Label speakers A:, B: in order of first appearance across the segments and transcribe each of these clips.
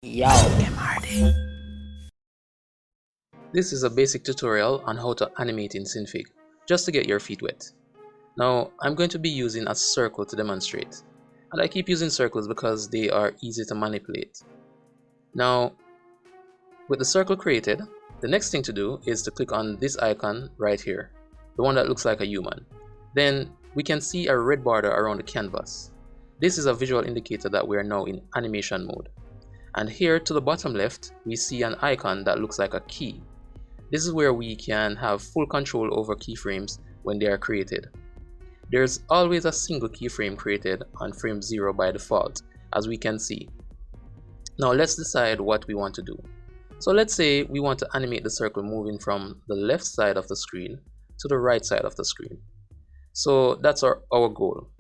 A: Yo.
B: This is a basic tutorial on how to animate in Synfig, just to get your feet wet. Now, I'm going to be using a circle to demonstrate, and I keep using circles because they are easy to manipulate. Now, with the circle created, the next thing to do is to click on this icon right here, the one that looks like a human. Then we can see a red border around the canvas. This is a visual indicator that we are now in animation mode. And here to the bottom left, we see an icon that looks like a key. This is where we can have full control over keyframes when they are created. There's always a single keyframe created on frame 0 by default, as we can see. Now let's decide what we want to do. So let's say we want to animate the circle moving from the left side of the screen to the right side of the screen. So that's our goal.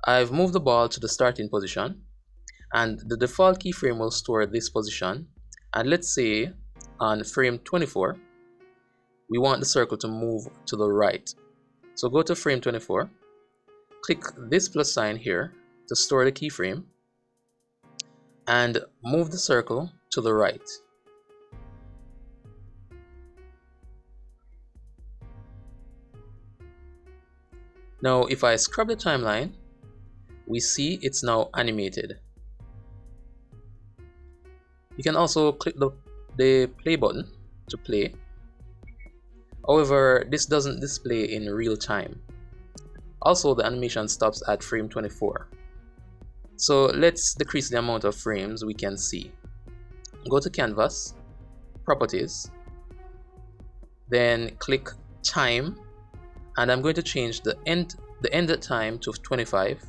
B: I've moved the ball to the starting position, and the default keyframe will store this position. And let's say on frame 24, we want the circle to move to the right. So go to frame 24, click this plus sign here to store the keyframe, and move the circle to the right. Now if I scrub the timeline, we see it's now animated. You can also click the play button to play. However, this doesn't display in real time. Also, the animation stops at frame 24. So let's decrease the amount of frames we can see. Go to Canvas, Properties, then click Time, and I'm going to change the end time to 25.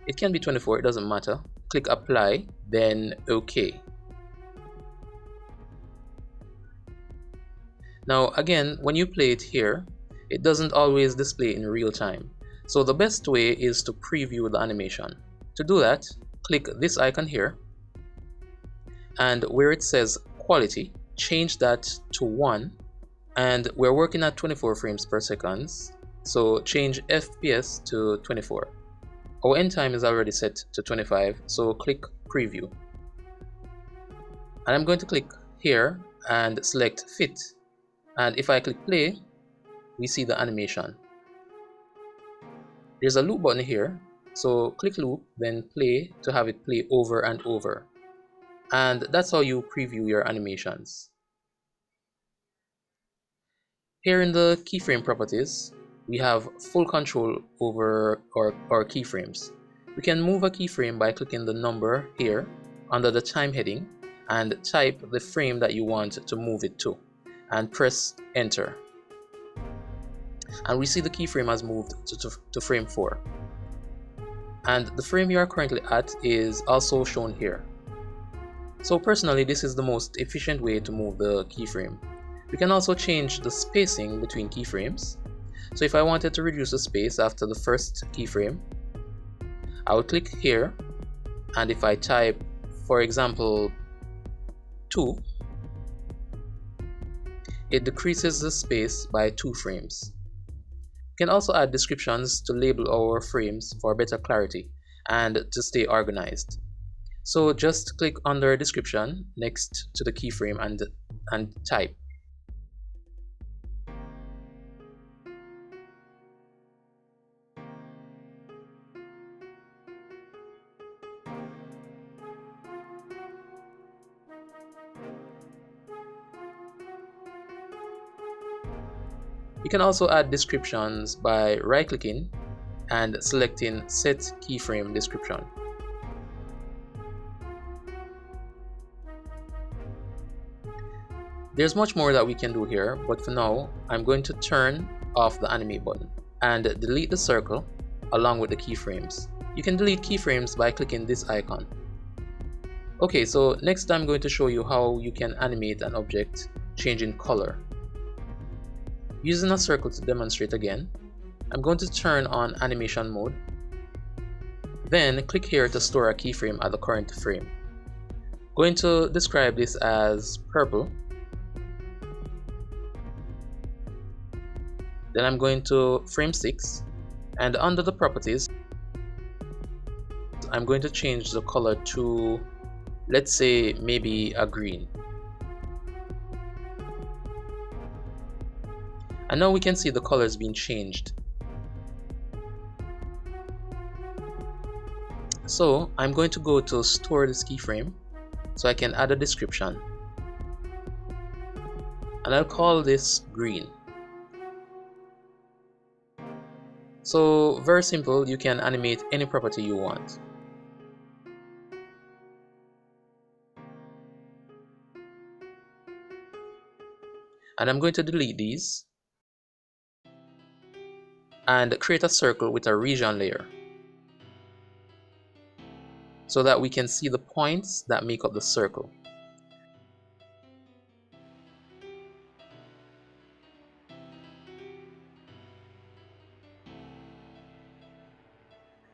B: It can be 24, it doesn't matter. Click Apply, then OK. Now again, when you play it here, it doesn't always display in real time. So the best way is to preview the animation. To do that, click this icon here, and where it says quality, change that to 1, and we're working at 24 frames per second, so change FPS to 24. Our end time is already set to 25, so click preview. And I'm going to click here and select fit. And if I click play, we see the animation. There's a loop button here, so click loop, then play to have it play over and over. And that's how you preview your animations. Here in the keyframe properties, we have full control over our keyframes. We can move a keyframe by clicking the number here under the time heading and type the frame that you want to move it to, and press enter, and we see the keyframe has moved to frame 4, and the frame you are currently at is also shown here. So personally, this is the most efficient way to move the keyframe. We can also change the spacing between keyframes. So if I wanted to reduce the space after the first keyframe, I would click here, and if I type, for example, 2, it decreases the space by 2 frames. We can also add descriptions to label our frames for better clarity and to stay organized. So just click under description next to the keyframe and type. You can also add descriptions by right-clicking and selecting Set Keyframe Description. There's much more that we can do here, but for now, I'm going to turn off the Animate button and delete the circle along with the keyframes. You can delete keyframes by clicking this icon. Okay, so next I'm going to show you how you can animate an object changing color. Using a circle to demonstrate again, I'm going to turn on animation mode. Then click here to store a keyframe at the current frame. Going to describe this as purple. Then I'm going to frame 6, and under the properties, I'm going to change the color to let's say maybe a green. And now we can see the colors being changed. So I'm going to go to store this keyframe so I can add a description. And I'll call this green. So very simple, you can animate any property you want. And I'm going to delete these and create a circle with a region layer so that we can see the points that make up the circle.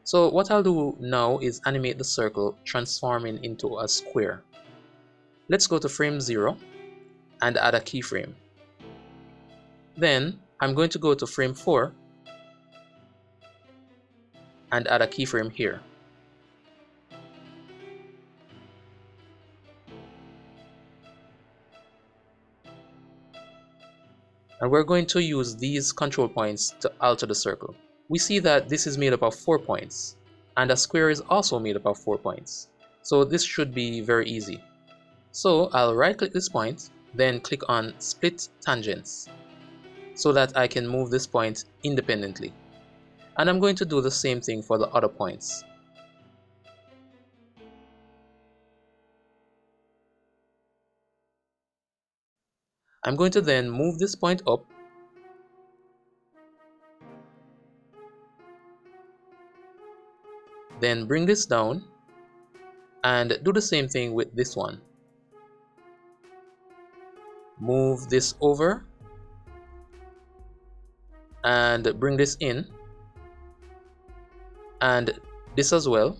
B: So what I'll do now is animate the circle transforming into a square. Let's go to frame 0 and add a keyframe. Then I'm going to go to frame 4 and add a keyframe here. And we're going to use these control points to alter the circle. We see that this is made up of 4 points, and a square is also made up of 4 points. So this should be very easy. So I'll right click this point, then click on Split Tangents, so that I can move this point independently. And I'm going to do the same thing for the other points. I'm going to then move this point up, then bring this down, and do the same thing with this one. Move this over, and bring this in, and this as well.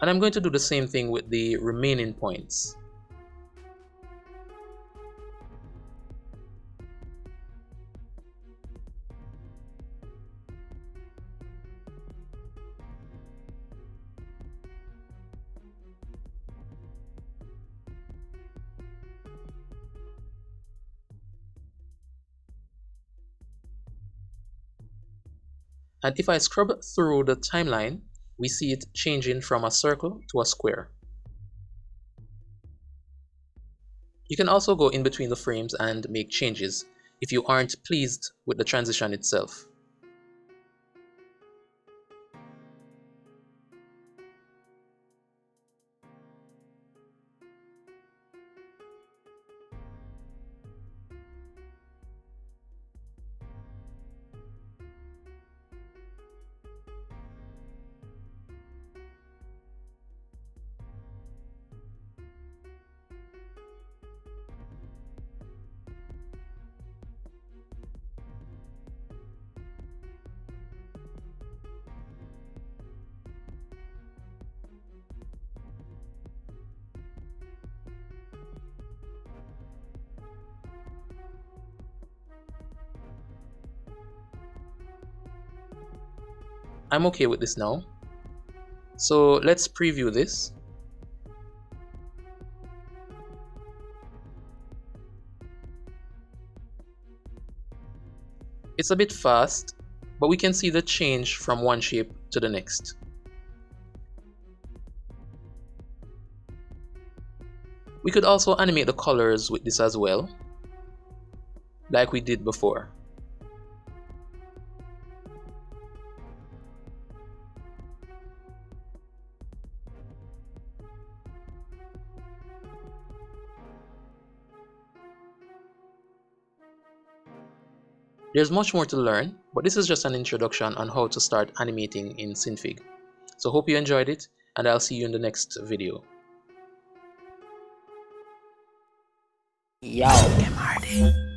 B: And I'm going to do the same thing with the remaining points. And if I scrub through the timeline, we see it changing from a circle to a square. You can also go in between the frames and make changes if you aren't pleased with the transition itself. I'm okay with this now. So let's preview this. It's a bit fast, but we can see the change from one shape to the next. We could also animate the colors with this as well, like we did before. There's much more to learn, but this is just an introduction on how to start animating in Synfig. So hope you enjoyed it, and I'll see you in the next video.
A: Yo.